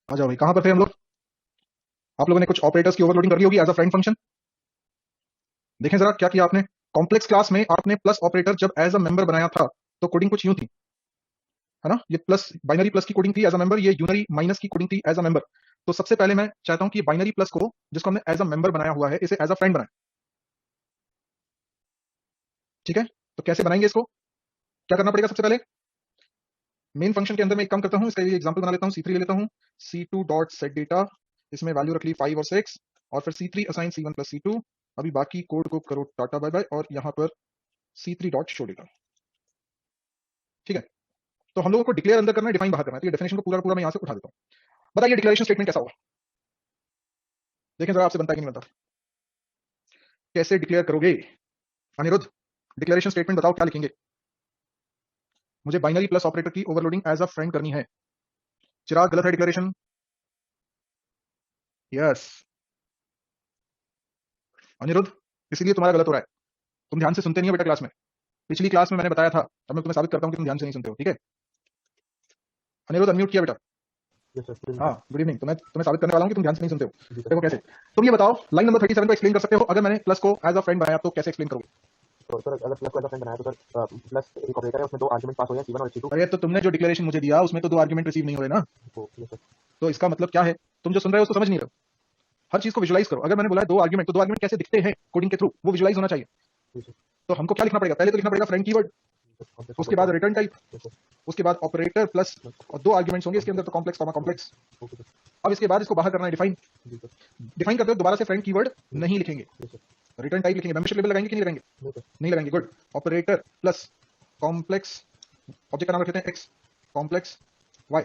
आ जाओ भाई, कहां पर थे हम लोग? आप लोगों ने कुछ ऑपरेटर्स की ओवरलोडिंग कर ली होगी एज अ फ्रेंड फंक्शन। देखें जरा क्या किया आपने। कॉम्प्लेक्स क्लास में आपने प्लस ऑपरेटर जब एज अ मेंबर बनाया था तो कोडिंग कुछ यूं थी, है ना? ये प्लस बाइनरी प्लस की कोडिंग थी एज अ मेंबर, ये यूनरी माइनस की कोडिंग थी एज अ मेंबर। तो सबसे पहले मैं चाहता हूं कि बाइनरी प्लस को, जिसको हमने एज अ मेंबर बनाया हुआ है, इसे एज अ फ्रेंड बनाएं। ठीक है, तो कैसे बनाएंगे इसको? क्या करना पड़ेगा सबसे पहले? मेन फंक्शन के अंदर मैं एक काम करता हूं, इसका ये एग्जांपल बना लेता हूं, C3 ले लेता हूं। C2 डॉट सेट डेटा, इसमें वैल्यू रख ली 5 और 6, और फिर C3 assign C1 plus C2। अभी बाकी कोड को करो टाटा बाय बाय, और यहां पर C3 डॉट शो डेटा। ठीक है, तो हम लोगों को डिक्लेयर अंदर करना है, डिफाइन बाहर करना है, तो ये डेफिनेशन को पूरा पूरा मैं यहां से उठा देता हूं। बताइए डिक्लेरेशन स्टेटमेंट कैसा होगा? देखें जरा आपसे बनता है कि नहीं बनता। कैसे डिक्लेयर करोगे अनिरुद्ध? डिक्लेरेशन स्टेटमेंट बताओ क्या लिखेंगे। मुझे बाइनरी प्लस ऑपरेटर की ओवरलोडिंग एज अ फ्रेंड करनी है। चिराग गलत है डिक्लेरेशन। यस अनिरुद्ध, इसीलिए तुम्हारा गलत हो रहा है। तुम ध्यान से सुनते नहीं हो बेटा क्लास में। पिछली क्लास में मैंने बताया था, अब मैं तुम्हें साबित करता हूं कि तुम ध्यान से नहीं सुनते हो। ठीक है, अनिरुद्ध अनम्यूट किया बेटा। Yes sir. हाँ गुड इवनिंग। तो मैं तुम्हें साबित करने वाला हूं कि तुम ध्यान से नहीं सुनते हो। जी सर। देखो कैसे। तुम ये बताओ, लाइन नंबर 37 को एक्सप्लेन कर सकते हो? अगर मैंने प्लस को एज अ फ्रेंड बनाया तो कैसे एक्सप्लेन करोगे? तो सर अगर प्लस को एज अ फ्रेंड बनाया तो सर प्लस एक ऑपरेटर है, उसमें दो आर्गुमेंट पास हो गए C1 और C2। अरे तो तुमने जो डिक्लेरेशन मुझे दिया उसमें तो दो आर्गुमेंट रिसीव नहीं हो रहे ना। तो यस सर। तो इसका मतलब क्या है? तुम जो सुन रहे हो उसको समझ नहीं रहे हो। हर चीज को विजुलाइज करो। अगर मैंने बोला है दो आर्गुमेंट, तो दो आर्गुमेंट कैसे दिखते हैं कोडिंग के थ्रू, वो विजुलाइज होना चाहिए। जी सर। तो हमको क्या लिखना पड़ेगा? पहले तो लिखना पड़ेगा फ्रेंड कीवर्ड, कॉम्प्लेक्स उसके ऑपरेटर। बाद रिटर्न टाइप, यस सर। उसके बाद ऑपरेटर प्लस, और दो आर्गुमेंट्स होंगे इसके अंदर, तो complex comma complex. Okay sir. अब इसके बाद इसको बाहर करना है डिफाइन। जी सर। डिफाइन करते हो दोबारा से फ्रेंड कीवर्ड नहीं लिखेंगे, यस सर। रिटर्न टाइप लिखेंगे। मेंबरशिप लेवल लगाएंगे कि नहीं लगाएंगे? नहीं सर। नहीं लगाएंगे, good. Operator plus complex, object का नाम रख लेते हैं एक्स, कॉम्प्लेक्स वाई,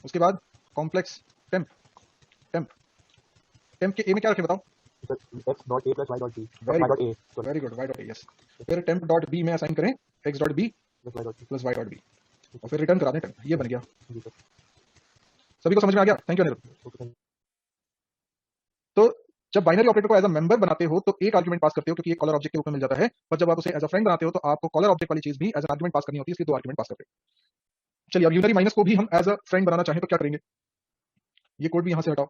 उसके बाद कॉम्प्लेक्स टेम्प। टेम्प, टेम्प के ए में क्या रखें बताओ? Sir X dot A plus Y dot B, very Y good, dot A sorry. Very good, Y dot A, yes. फिर टेम्प डॉट बी में असाइन करें X dot B plus Y dot B. Plus Y dot B, और फिर return करा दें temp. ये बन गया। जी सर। सभी को समझ में आ गया? Thank you Aniruddh. Okay sir. तो जब बाइनरी ऑपरेटर को एज अ मेंबर बनाते हो तो एक आर्गुमेंट पास करते हो, क्योंकि एक कॉलर ऑब्जेक्ट के रूप में मिल जाता है। पर जब आप उसे एज अ फ्रेंड बनाते हो तो आपको कॉलर ऑब्जेक्ट वाली चीज भी एज अ आर्गुमेंट पास करनी होती है, इसलिए दो आर्गुमेंट पास करते हो। चलिए अब यूनरी माइनस को भी हम एज अ फ्रेंड बनाना चाहें तो क्या करेंगे? ये कोड भी यहां से हटाओ,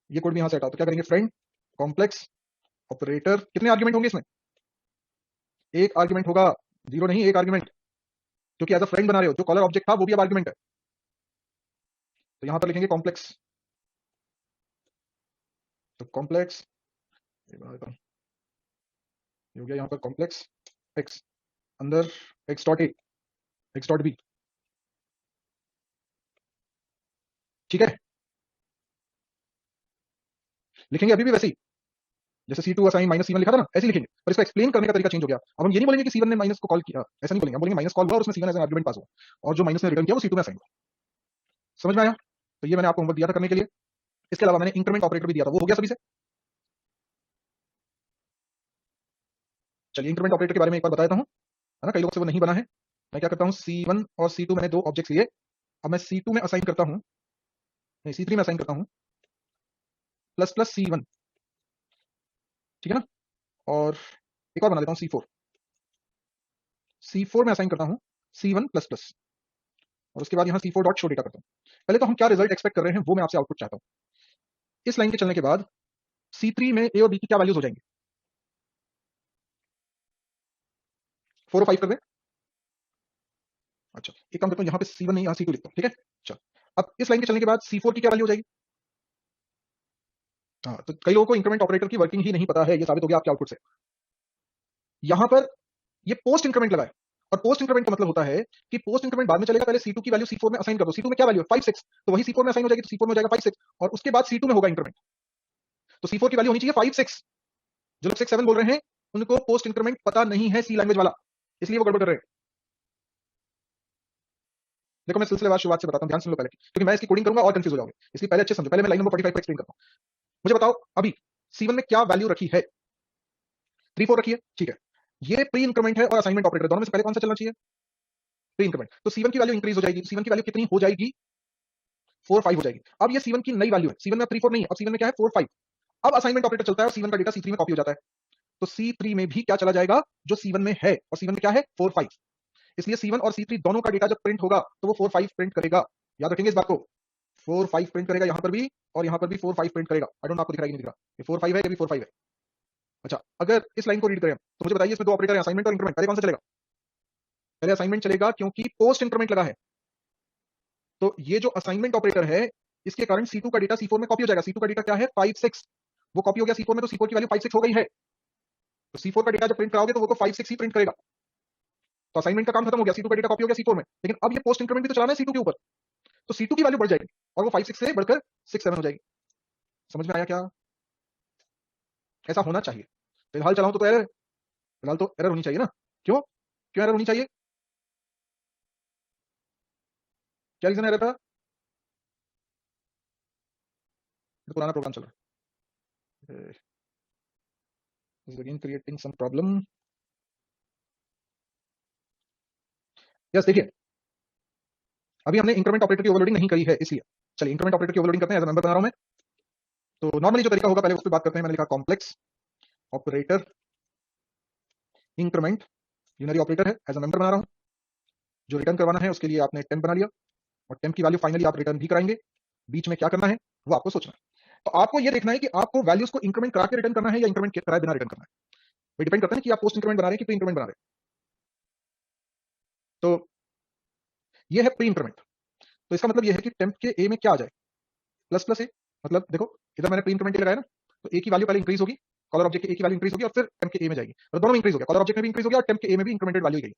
ये कोड भी यहां से हटाओ। तो क्या करेंगे? फ्रेंड कॉम्प्लेक्स ऑपरेटर, कितने आर्गुमेंट होंगे इसमें? एक आर्गुमेंट होगा, जीरो नहीं, एक आर्गुमेंट, क्योंकि एज अ फ्रेंड बना रहे हो। जो कॉलर ऑब्जेक्ट था वो भी अब आर्गुमेंट है। तो यहां पर लिखेंगे कॉम्प्लेक्स, तो कॉम्प्लेक्स ये हो गया यहां पर कॉम्प्लेक्स एक्स, अंदर X dot A, X dot B. ठीक है, लिखेंगे अभी भी वैसे ही, जैसे C2 असाइन माइनस C1 लिखा था ना, ऐसे ही लिखेंगे, पर इसको एक्सप्लेन करने का तरीका चेंज हो गया। अब हम ये नहीं बोलेंगे कि C1 ने माइनस को कॉल किया, ऐसा नहीं बोलेंगे। हम बोलेंगे माइनस कॉल हुआ और उसमें C1 as an argument pass हुआ, और जो माइनस ने रिटर्न किया वो C2 में असाइन हुआ। समझ में आया? तो ये मैंने आपको होमवर्क दिया था करने के लिए। इसके अलावा मैंने इंक्रीमेंट ऑपरेटर भी दिया था, वो हो गया सभी से? चलिए इंक्रीमेंट ऑपरेटर के बारे में एक बार बता देता हूं, है ना, कई लोगों से वो नहीं बना है। मैं क्या करता हूं, C1 और C2 मैंने दो ऑब्जेक्ट लिए। अब मैं C2 में असाइन करता हूं, नहीं C3 में असाइन करता हूं प्लस प्लस C1। ठीक है ना? और एक और बना देता हूं C4, C4 में असाइन करता हूं C1 प्लस प्लस, और उसके बाद यहां C4 डॉट शो डेटा करता हूं। पहले तो हम क्या रिजल्ट एक्सपेक्ट कर रहे हैं वो मैं आपसे आउटपुट चाहता हूं। इस लाइन के चलने के बाद C3 में ए और बी की क्या वैल्यूज हो जाएंगी? 4 और 5 कर दें। अच्छा एक काम करता हूं, यहां पे C1 नहीं, यहां C2 लिखता हूं। ठीक है, अच्छा अब इस लाइन के चलने के बाद C4 की क्या वैल्यू हो जाएगी? हाँ, तो कई लोगों को इंक्रीमेंट ऑपरेटर की वर्किंग ही नहीं पता है, ये साबित हो गया आपके आउटपुट से। यहां पर ये पोस्ट इंक्रीमेंट लगा है, और पोस्ट इंक्रीमेंट का मतलब होता है कि पोस्ट इंक्रीमेंट बाद में चलेगा, पहले C2 की वैल्यू C4 में असाइन कर दो। C2 में क्या वैल्यू है? 5 6, तो वही C4 में असाइन हो जाएगी, तो C4 में हो जाएगा 5 6, और उसके बाद C2 में होगा इंक्रीमेंट। तो C4 की वैल्यू होनी चाहिए 5 6। जो लोग 6 7 बोल रहे हैं उनको पोस्ट इंक्रीमेंट पता नहीं है सी लैंग्वेज वाला, इसलिए वो गड़बड़ कर रहे हैं। देखो मैं सिलसिलेवार शुरुआत से बताता हूं, ध्यान सुन लो पहले, क्योंकि मैं इसकी कोडिंग करूंगा और कंफ्यूज हो जाओगे, इसलिए पहले अच्छे समझो। पहले मैं लाइन नंबर 45 को एक्सप्लेन करता हूं। मुझे बताओ अभी C1 में क्या वैल्यू रखी है? 3 4 रखी है, ठीक है। ये प्री इंक्रीमेंट है और असाइनमेंट ऑपरेटर, दोनों में से पहले कौन सा चलना चाहिए? Pre increment. तो C1 की वैल्यू इंक्रीज हो जाएगी। C1 की वैल्यू कितनी हो जाएगी? 4 5 हो जाएगी। अब ये C1 की नई वैल्यू है, C1 में 3 4 नहीं है, अब C1 में क्या है? 4 5। अब असाइनमेंट ऑपरेटर चलता है और C1 का डेटा C3 में कॉपी हो जाता है। तो C3 में भी क्या चला जाएगा? जो C1 में है, और C1 में क्या है? 4 5। इसलिए C1 और C3 दोनों का डेटा जब प्रिंट होगा तो वो 4 5 प्रिंट करेगा। याद रखेंगे इस बात को। 4 5 प्रिंट करेगा यहां पर भी और यहां पर भी 4 5 प्रिंट करेगा। आई डोंट नो आपको दिख रहा है कि नहीं दिख रहा, ये 4 5 है, ये भी 4 5 है। अच्छा, अगर इस लाइन को रीड करें तो मुझे बताइए इसमें दो ऑपरेटर है, असाइनमेंट और इंक्रीमेंट, पहले कौन सा चलेगा? पहले असाइनमेंट चलेगा क्योंकि पोस्ट इंक्रीमेंट लगा है। तो ये जो असाइनमेंट ऑपरेटर है इसके कारण C2 का डेटा C4 में कॉपी हो जाएगा। C2 का डेटा क्या है? 5 6, वो कॉपी हो गया C4 में, तो C4 की वैल्यू 5 6 हो गई है। तो C4 का डेटा जब प्रिंट कराओगे तो वो 5 6 ही प्रिंट करेगा। तो असाइनमेंट का काम खत्म हो गया, C2 का डेटा कॉपी हो गया C4 में, लेकिन अब ये पोस्ट इंक्रीमेंट भी तो चलाना है C2 के ऊपर, तो C2 की वैल्यू बढ़ जाएगी और वो 5 6 से बढ़कर 6 7 हो जाएगी। समझ में आया क्या? ऐसा होना चाहिए। फिलहाल चलाऊं तो एरर, फिलहाल तो एरर होनी चाहिए ना। क्यों क्यों एरर होनी चाहिए? क्या रीजन एरर था? तो पुराना प्रोग्राम चल रहा है, is again creating some problem। Yes देखिए, अभी हमने इंक्रीमेंट ऑपरेटर की ओवरलोडिंग नहीं करी है इसलिए। चलिए इंक्रीमेंट ऑपरेटर की ओवरलोडिंग करते हैं, एज अ मेंबर बना रहा हूं मैं। तो नॉर्मली जो तरीका होगा पहले उस पर बात करते हैं। मैंने लिखा complex operator increment, unary operator है, एज अ मेंबर बना रहा हूं। जो रिटर्न करवाना है उसके लिए आपने टेम्प बना लिया और टेम्प की वैल्यू फाइनली आप रिटर्न भी कराएंगे। बीच में क्या करना है वो आपको सोचना है। तो आपको ये देखना है कि आपको वैल्यूज को इंक्रीमेंट करा के रिटर्न करना है या इंक्रीमेंट कराए बिना रिटर्न करना है। वो डिपेंड करता है कि आप पोस्ट इंक्रीमेंट बना रहे हैं कि प्री इंक्रीमेंट बना रहे हैं। तो ये है प्री इंक्रीमेंट। तो इसका मतलब ये है कि टेम्प के ए में क्या आ जाए, प्लस प्लस ए। मतलब देखो इधर मैंने प्री इंक्रीमेंट लगाया ना, तो ए की वैल्यू पहले इंक्रीज होगी, कॉलर ऑब्जेक्ट के ए की वैल्यू इंक्रीज होगी और फिर टेम्प के ए में जाएगी, और दोनों में इंक्रीज हो गया, कॉलर ऑब्जेक्ट में भी इंक्रीज हो गया और टेम्प के ए में भी इंक्रीमेंटेड वैल्यू गई।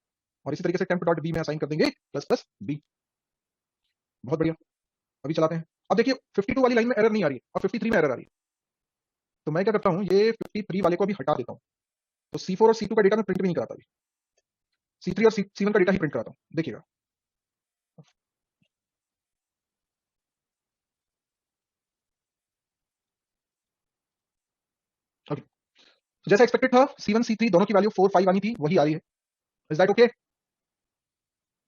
और इसी तरीके से टेम्प डॉट बी में असाइन कर देंगे प्लस प्लस बी। बहुत बढ़िया, अभी चलाते हैं। अब देखिए 52 वाली लाइन में एरर नहीं आ रही है और 53 में एरर आ रही है। तो मैं क्या करता हूं, ये 53 वाले को अभी हटा देता हूं। तो C4 और C2 का डेटा मैं प्रिंट भी नहीं कराता, अभी C3 और C1 का डेटा ही प्रिंट कराता हूं, देखिएगा। ओके, तो जैसा एक्सपेक्टेड था C1 C3 दोनों की वैल्यू 4 5 आनी थी, वही आ रही है। Is that okay?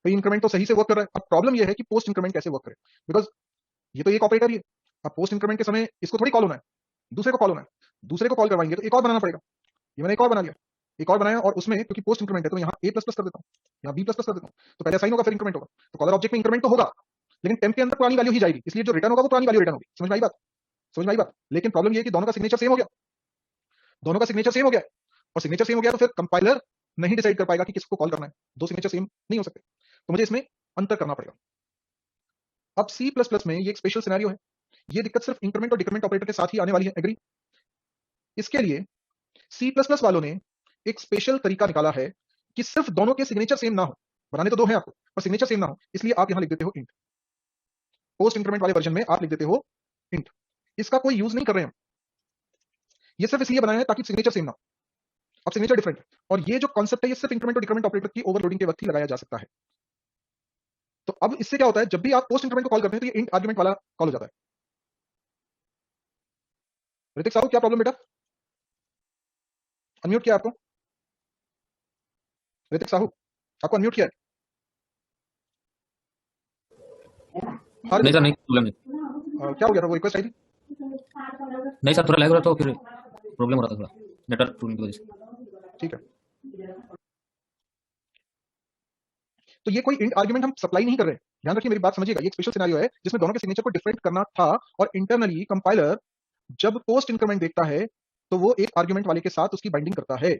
तो इंक्रीमेंट तो सही से वर्क कर रहा है। अब प्रॉब्लम ये है कि पोस्ट इंक्रीमेंट कैसे वर्क करे, बिकॉज ये तो एक ऑपरेटर ही है। अब पोस्ट इंक्रीमेंट के समय इसको थोड़ी कॉल होना है, दूसरे को कॉल होना है। दूसरे को कॉल करवाएंगे तो एक और बनाना पड़ेगा। ये मैंने एक और बना लिया, एक और बनाया, और उसमें क्योंकि पोस्ट इंक्रीमेंट है तो यहाँ A++ कर देता हूँ, यहाँ B++ कर देता हूँ। तो पहले साइन होगा फिर इंक्रीमेंट होगा। तो कॉलर ऑब्जेक्ट में इंक्रीमेंट तो होगा, लेकिन टेम्प के अंदर पुरानी वैल्यू ही जाएगी, इसलिए जो रिटर्न होगा वो पुरानी वैल्यू रिटर्न होगी। समझ में आई बात? समझ में आई बात? लेकिन प्रॉब्लम ये है कि दोनों का सिग्नेचर सेम हो गया, दोनों का सिग्नेचर सेम हो गया, और सिग्नेचर सेम हो गया तो फिर कंपाइलर नहीं डिसाइड कर पाएगा कि किसको कॉल करना है। दो सिग्नेचर सेम नहीं हो सकते, तो मुझे इसमें अंतर करना पड़ेगा। अब C++ में ये एक स्पेशल सिनेरियो है, ये दिक्कत सिर्फ इंक्रीमेंट और डिक्रीमेंट ऑपरेटर के साथ ही आने वाली है, एग्री? इसके लिए C++ वालों ने एक स्पेशल तरीका निकाला है कि सिर्फ दोनों के सिग्नेचर सेम ना हो, बनाने तो दो हैं आपको पर सिग्नेचर सेम ना हो, इसलिए आप यहां लिख देते हो इंट। पोस्ट इंक्रीमेंट वाले वर्जन में आप लिख देते हो इंट। इसका कोई यूज नहीं कर रहे हैं हम, ये सिर्फ इसलिए बनाया है ताकि सिग्नेचर सेम ना हो। अब सिग्नेचर डिफरेंट है, और ये जो कॉन्सेप्ट है ये सिर्फ इंक्रीमेंट और डिक्रीमेंट ऑपरेटर की ओवरलोडिंग के वक्त ही लगाया जा सकता है। तो अब इससे क्या होता है, जब भी आप पोस्ट इंक्रीमेंट को कॉल करते हैं तो ये इंट आर्गुमेंट वाला कॉल हो जाता है। ऋतिक साहू क्या प्रॉब्लम बेटा? अनम्यूट किया आपको? ऋतिक साहू आपको अनम्यूट किया है? हाँ नहीं ऋतिक, सर, नहीं प्रॉब्लम नहीं। क्या हो गया था, वो रिक्वेस्ट आई थी? नहीं सर, थोड़ा लैग हो रहा था, फिर प्रॉब्लम हो रहा था थोड़ा नेटवर्क की वजह से। ठीक है, तो ये कोई इंट आर्गुमेंट हम सप्लाई नहीं कर रहे हैं, ध्यान रखिए मेरी बात समझिएगा। ये एक स्पेशल सिनेरियो है जिसमें दोनों के सिग्नेचर को डिफरेंट करना था, और इंटरनली कंपाइलर जब पोस्ट इंक्रीमेंट देखता है तो वो एक आर्गुमेंट वाले के साथ उसकी बाइंडिंग करता है।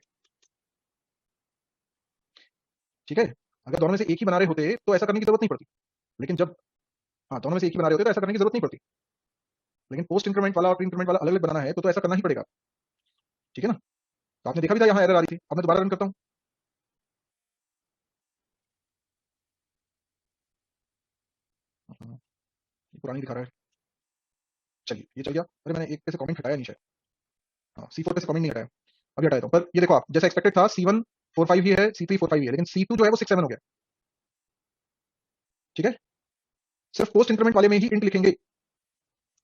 ठीक है, अगर दोनों में से एक ही बना रहे होते तो ऐसा करने की जरूरत नहीं पड़ती, लेकिन जब हाँ दोनों में से एक ही बना रहे होते तो ऐसा करने की जरूरत नहीं पड़ती, लेकिन पोस्ट इंक्रीमेंट वाला और प्री इंक्रीमेंट वाला अलग अलग बनाना है तो ऐसा करना ही पड़ेगा। ठीक है ना? तो आपने देखा भी था यहाँ एरर आ रही थी, अब मैं दोबारा रन करता हूँ। ये पुरानी दिखा रहा है, चलिए ये चल गया। अरे मैंने एक पे से कमेंट हटाया नहीं शायद, हाँ C4 पे से कमेंट नहीं हटाया, अभी हटा देता हूँ। पर ये देखो आप, जैसा एक्सपेक्टेड था C1 4 5 ही है, C3 4 5 ही है, लेकिन C2 जो है वो 6 7 हो गया। ठीक है, सिर्फ पोस्ट इंक्रीमेंट वाले में ही इंट लिखेंगे,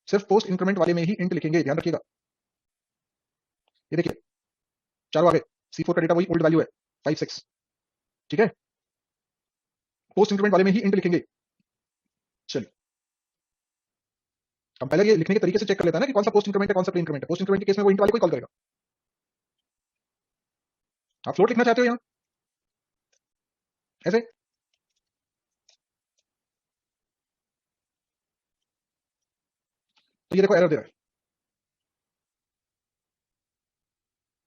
सिर्फ पोस्ट इंक्रीमेंट वाले में ही इंट लिखेंगे, ध्यान रखिएगा। ये देखिए चारों आ गए, C4 का डेटा वही ओल्ड वैल्यू है 5 6। ठीक है, पोस्ट इंक्रीमेंट वाले में ही इंट लिखेंगे। चलिए कंपाइलर ये लिखने के तरीके से चेक कर लेता है ना कि कौन सा पोस्ट इंक्रीमेंट है कौन सा प्री इंक्रीमेंट है। पोस्ट इंक्रीमेंट के केस में वो इंट वाले को ही कॉल करेगा। आप फ्लोट लिखना चाहते हो यहाँ ऐसे, तो ये देखो एरर दे रहा है,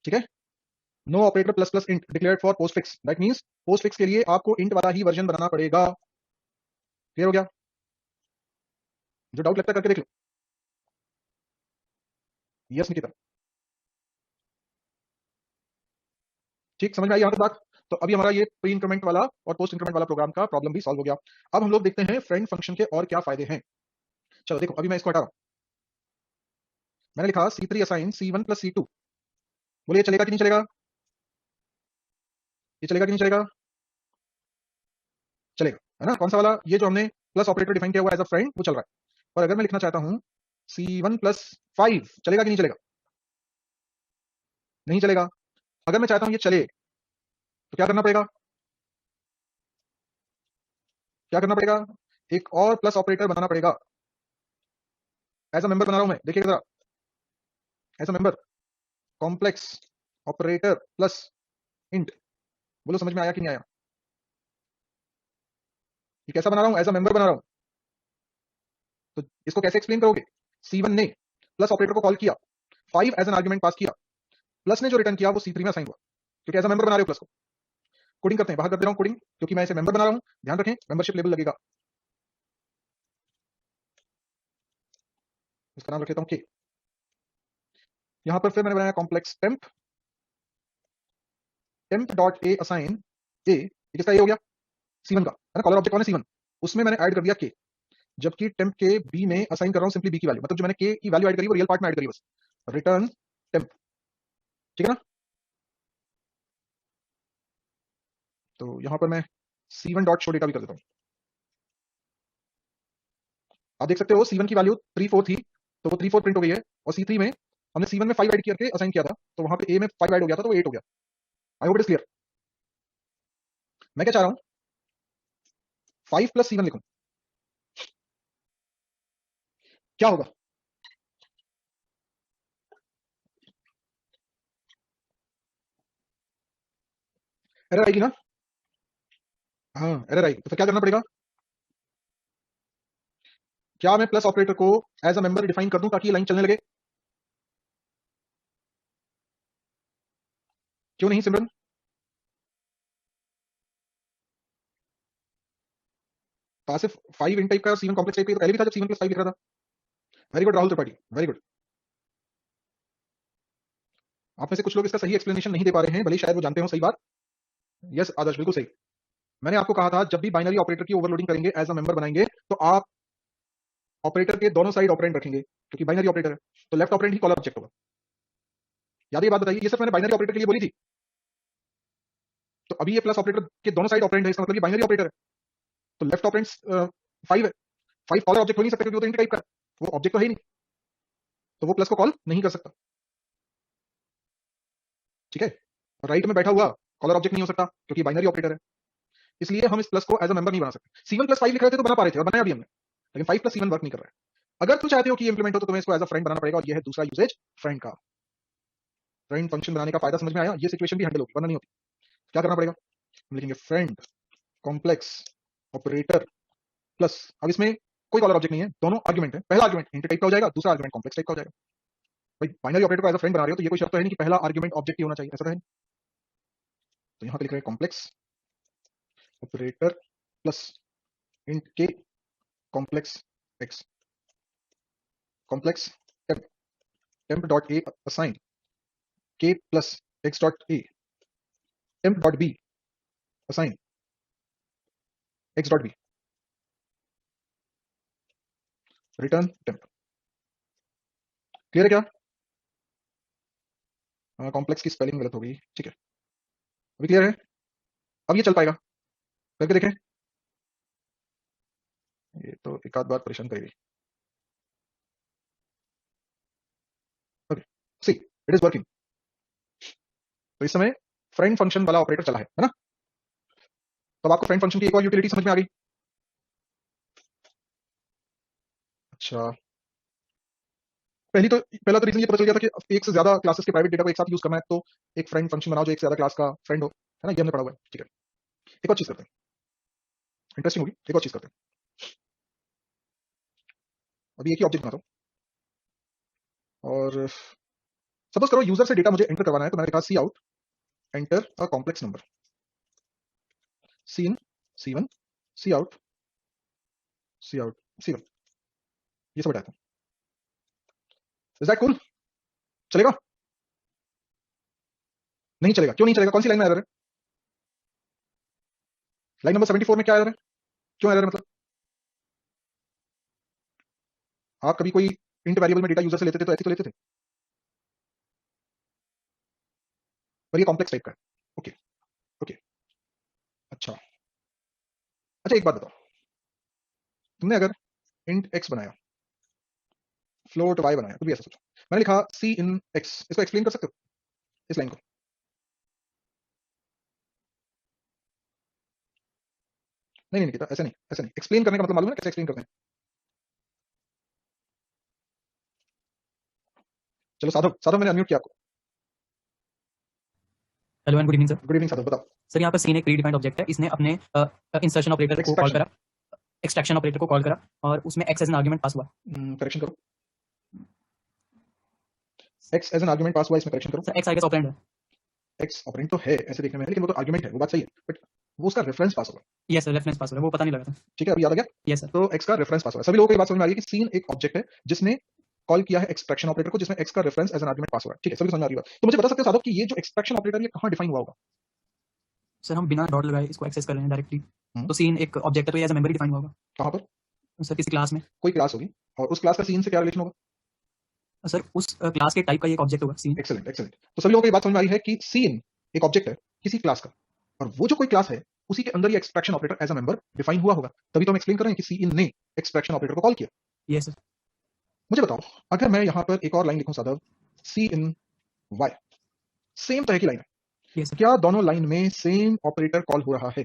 ठीक है। No operator plus plus int declared for postfix, that means postfix के लिए आपको इंट वाला ही वर्जन बनाना पड़ेगा। क्लियर हो गया? जो डाउट लगता है करके देख लो। यस निकिता, ठीक समझ में आई यहाँ तक बात? तो अभी हमारा ये प्री इंक्रीमेंट वाला और पोस्ट इंक्रीमेंट वाला प्रोग्राम का प्रॉब्लम भी सॉल्व हो गया। अब हम लोग देखते हैं फ्रेंड फंक्शन के और क्या फायदे हैं। चलो देखो, अभी मैं इसको हटा रहा हूं। मैंने लिखा C3 assign C1 plus C2। बोलिए चलेगा कि नहीं चलेगा? ये चलेगा कि नहीं चलेगा? चलेगा, है ना। कौन सा वाला? ये जो हमने प्लस ऑपरेटर डिफाइन किया हुआ एज अ फ्रेंड, वो चल रहा है। और अगर मैं लिखना चाहता हूं C1 प्लस 5, चलेगा कि नहीं चलेगा? नहीं चलेगा। अगर मैं चाहता हूं ये चले, तो क्या करना पड़ेगा? क्या करना पड़ेगा? एक और प्लस ऑपरेटर बनाना पड़ेगा। एज अ मेंबर बना रहा हूं मैं, देखिएगा जरा। As a member complex operator plus int. बोलो समझ में आया कि नहीं आया? ये कैसा बना रहा हूं? एज अ मेंबर बना रहा हूं। तो इसको कैसे एक्सप्लेन करोगे? C1 ने प्लस ऑपरेटर को कॉल किया, 5 एज एन आर्ग्यूमेंट पास किया, प्लस ने जो रिटर्न किया वो C3 में असाइन हुआ, क्योंकि एज अ मेंबर बना रहे हो प्लस को। कोडिंग करते हैं, बाहर कर दे रहा हूं कोडिंग, क्योंकि मैं इसे मेंबर बना रहा हूं। ध्यान रखें, मेंबरशिप लेबल लगेगा। इसका नाम रख लेता हूं के। यहां पर फिर मैंने बनाया complex temp, temp dot a assign a. किसका ए हो गया? C1 का, है ना। कॉलर ऑब्जेक्ट कौन है? C1। उसमें मैंने ऐड कर दिया के, जबकि टेम्प के बी में असाइन कर रहा हूं सिंपली बी की वैल्यू, मतलब जो मैंने के की वैल्यू ऐड करी वो रियल पार्ट में ऐड करी बस। रिटर्न टेम्प, ठीक है ना। तो यहां पर मैं C1 डॉट शो डेटा भी कर देता हूं। आप देख सकते हो C1 की वैल्यू 3 4 थी, तो वो 3 4 प्रिंट हो गई है। और C3 में हमने C1 में 5 ऐड करके असाइन किया था, तो वहां पे A में 5 ऐड हो गया था, तो वो 8 हो गया। I hope it is clear. मैं क्या चाह रहा हूं? 5 प्लस C1 लिखूं, क्या होगा? एरर आएगी ना? हाँ एरर आएगी, तो फिर क्या करना पड़ेगा? क्या मैं प्लस ऑपरेटर को एज अ मेंबर डिफाइन कर दूं ताकि ये लाइन चलने लगे? क्यों नहीं सिमरन? पासिव 5 इन टाइप का C1 कॉम्प्लेक्स टाइप का तो पहले भी था जब C1 प्लस 5 लिख रहा था। Very good Rahul Tripathi, very good. आप में से कुछ लोग इसका सही एक्सप्लेनेशन नहीं दे पा रहे हैं, भले शायद वो जानते हो सही बात। यस आदर्श, बिल्कुल सही। मैंने आपको कहा था जब भी बाइनरी ऑपरेटर की ओवरलोडिंग करेंगे, एज अ मेंबर बनाएंगे, तो आप ऑपरेटर के दोनों साइड ऑपरेंड रखेंगे, क्योंकि बाइनरी ऑपरेटर है, तो लेफ्ट ऑपरेंड ही कॉलर ऑब्जेक्ट होगा। याद है ये बात? बताइए, ये सिर्फ मैंने बाइनरी ऑपरेटर के लिए बोली थी। तो अभी ये प्लस ऑपरेटर के दोनों साइड ऑपरेंड है, इसका मतलब ये बाइनरी ऑपरेटर है। तो लेफ्ट ऑपरेंड 5 है। 5 कॉलर ऑब्जेक्ट हो नहीं सकता, क्योंकि वो तो इंट टाइप का है, वो ऑब्जेक्ट तो है ही नहीं, तो वो प्लस को कॉल नहीं कर सकता, ठीक है। राइट में बैठा हुआ कॉलर ऑब्जेक्ट नहीं हो सकता, क्योंकि बाइनरी ऑपरेटर है। इसलिए हम इस प्लस को एज अ मेंबर नहीं बना सकते। C1 प्लस 5 लिख रहे थे तो बना पा रहे थे, और बनाया भी हमने, लेकिन 5 प्लस C1 वर्क नहीं कर रहा है। अगर तुम चाहते हो कि ये इंप्लीमेंट हो, तो तुम्हें इसको एज अ फ्रेंड बनाना पड़ेगा, और ये है दूसरा यूजेज फ्रेंड का। फ्रेंड फंक्शन बनाने का फायदा समझ में आया? ये सिचुएशन भी हैंडल होगी, वरना नहीं होती। क्या करना पड़ेगा? हम लिखेंगे फ्रेंड कॉम्प्लेक्स ऑपरेटर प्लस, अब इसमें कोई कॉलर ऑब्जेक्ट नहीं है, दोनों आर्गुमेंट है। पहला आर्गुमेंट इंट टाइप का हो जाएगा, दूसरा आर्गुमेंट कॉम्प्लेक्स टाइप का हो जाएगा। भाई बाइनरी ऑपरेटर को एज अ फ्रेंड बना रहे हो, तो ये कोई शर्त तो है नहीं कि पहला आर्गुमेंट ऑब्जेक्ट ही होना चाहिए, ऐसा तो है नहीं। तो यहां पे लिख रहे हैं complex operator plus int k complex x, complex temp dot a assign k plus x dot a, temp dot b assign x dot b, return temp. Clear है क्या? कॉम्प्लेक्स की स्पेलिंग गलत हो गई, ठीक है। अभी क्लियर है? अब ये चल पाएगा? करके देखें। ये तो एक आध बार परेशान करेगी। Okay, see it is working. तो इस समय फ्रेंड फंक्शन वाला ऑपरेटर चला है ना। तो अब आपको फ्रेंड फंक्शन की एक और यूटिलिटी समझ में आ गई। अच्छा, पहला तो रीजन ये पता चल गया था कि एक से ज्यादा क्लासेस के प्राइवेट डेटा को एक साथ यूज करना है, तो एक फ्रेंड फंक्शन बनाओ जो एक से ज्यादा क्लास का फ्रेंड हो, है ना। ये हमने पढ़ा हुआ है, ठीक है। एक और चीज करते हैं, इंटरेस्टिंग होगी। एक और चीज करते हैं, अभी एक ही ऑब्जेक्ट बनाता हूं। और सपोज करो यूजर से डेटा मुझे एंटर करवाना है, तो मैंने लिखा c out enter a complex number, c in C1 c out C1, ये सब बताता हूँ। Is that cool? चलेगा? नहीं चलेगा। क्यों नहीं चलेगा? कौन सी लाइन में एरर है? लाइन नंबर 74 में क्या एरर है? क्यों एरर है? मतलब आप कभी कोई इंट वेरिएबल में डेटा यूजर से लेते थे तो ऐसे तो लेते थे, पर ये कॉम्प्लेक्स टाइप का है। ओके ओके, अच्छा अच्छा, एक बात बताओ, तुमने अगर इंट x बनाया, फ्लोट y बनाया, कुछ भी ऐसा सोचो, मैंने लिखा सी इन x, इसको एक्सप्लेन कर सकते हो इस लाइन को? नहीं नहीं निकिता, ऐसे नहीं, ऐसे नहीं। एक्सप्लेन करने का मतलब मालूम है ना कैसे एक्सप्लेन करते हैं? चलो साधव, साधव मैंने अनम्यूट किया आपको। Hello and good evening sir. Good evening Sadhav, बताओ। सर यहाँ पर सीन एक प्री डिफाइंड ऑब्जेक्ट है, इसने अपने इंसर्शन ऑपरेटर को कॉल Extraction. करा, एक्सट्रैक्शन ऑपरेटर को कॉल करा और उसमें X as an argument pass हुआ। करेक्शन करो, x as an argument pass हुआ, इसमें करेक्शन करो। Sir X I guess operand है। x ऑपरेंड तो है ऐसे देखने में, लेकिन वो तो आर्गुमेंट है, वो बात सही है, बट वो उसका रेफरेंस पास होगा। यस सर, रेफरेंस पास हो रहा है, वो पता नहीं लगा था। ठीक है, अभी याद आ गया? Yes sir. तो x का रेफरेंस पास होगा। सभी लोगों को ये बात समझ में आ रही है कि सीन एक ऑब्जेक्ट है जिसने कॉल किया है एक्सट्रैक्शन ऑपरेटर को, जिसमें x का रेफरेंस एज एन आर्गुमेंट पास होगा। ठीक है, सभी को समझ में आ रही है। तो मुझे बता सकते हो साधव कि ये जो एक्सट्रैक्शन ऑपरेटर ये कहां डिफाइन हुआ होगा? सर हम बिना डॉट लगाए इसको एक्सेस कर रहे हैं डायरेक्टली, हम्म। तो सीन एक ऑब्जेक्ट है तो ये एज मेमोरी डिफाइन हुआ होगा। कहां पर? सर किसी क्लास में। कोई क्लास होगी, और उस क्लास का सीन से क्या रिलेशन होगा? सर उस क्लास के टाइप का एक ऑब्जेक्ट होगा सीन। Excellent excellent. तो सभी लोगों को ये बात समझ में आ रही है कि सीन एक ऑब्जेक्ट है किसी क्लास का, और वो जो कोई क्लास है उसी के अंदर ये extraction operator as a member define हुआ होगा। तभी तो हम एक्सप्लेन कर रहे हैं कि सी इन ने एक्सट्रैक्शन ऑपरेटर को कॉल किया। Yes sir. मुझे बताओ, अगर मैं यहां पर एक और लाइन लिखूं साधव, सी इन वाई, सेम तरह की लाइन है, यस सर। क्या दोनों लाइन में सेम ऑपरेटर कॉल हो रहा है?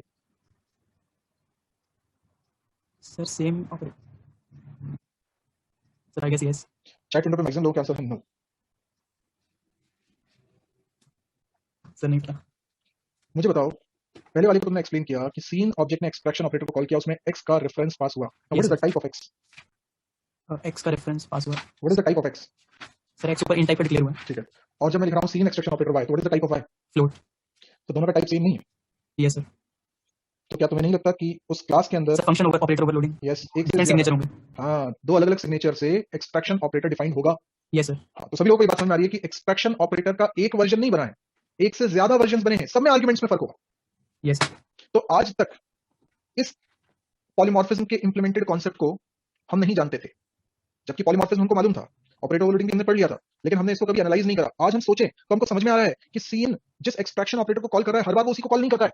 Sir same operator, sir I guess yes. Chat window पे मैक्सिमम लोगों का आंसर है नो। सर नहीं क्या। मुझे बताओ, पहले वाले को तुमने एक्सप्लेन किया कि सीन ऑब्जेक्ट ने एक्सट्रैक्शन ऑपरेटर को कॉल किया, उसमें x का रेफरेंस पास हुआ। What is the type of x? X का रेफरेंस पास हुआ। What is the type of x? Sir x ऊपर इन टाइप पर डिक्लेयर हुआ है। ठीक है, और जब मैं लिख रहा हूं सीन एक्सट्रैक्शन ऑपरेटर y, तो what is the type of y? Float. तो दोनों का टाइप सेम नहीं है। Yes sir. तो क्या तुम्हें नहीं लगता कि उस क्लास के अंदर sir function over operator overloading, yes एक से डिफरेंट ज्यादा, सिग्नेचर होंगे। हाँ, दो अलग अलग सिग्नेचर से एक्सट्रैक्शन ऑपरेटर डिफाइन होगा। Yes sir. हाँ, तो सभी लोगों को ये बात समझ में आ रही है कि एक्सट्रैक्शन ऑपरेटर का एक वर्जन नहीं बना है, एक से ज्यादा वर्जन बने हैं, सब में आर्ग्यूमेंट्स में फर्क होगा। Yes sir. तो आज तक इस पॉलीमॉर्फिज्म के इंप्लीमेंटेड कॉन्सेप्ट को हम नहीं जानते थे, जबकि पॉलीमॉर्फिज्म हमको मालूम था, ऑपरेटर ओवरलोडिंग भी हमने पढ़ लिया था, लेकिन हमने इसको कभी एनालाइज नहीं करा। आज हम सोचें तो हमको समझ में आ रहा है कि सीन जिस एक्सट्रैक्शन ऑपरेटर को कॉल कर रहा है, हर बार वो उसी को कॉल नहीं करता है।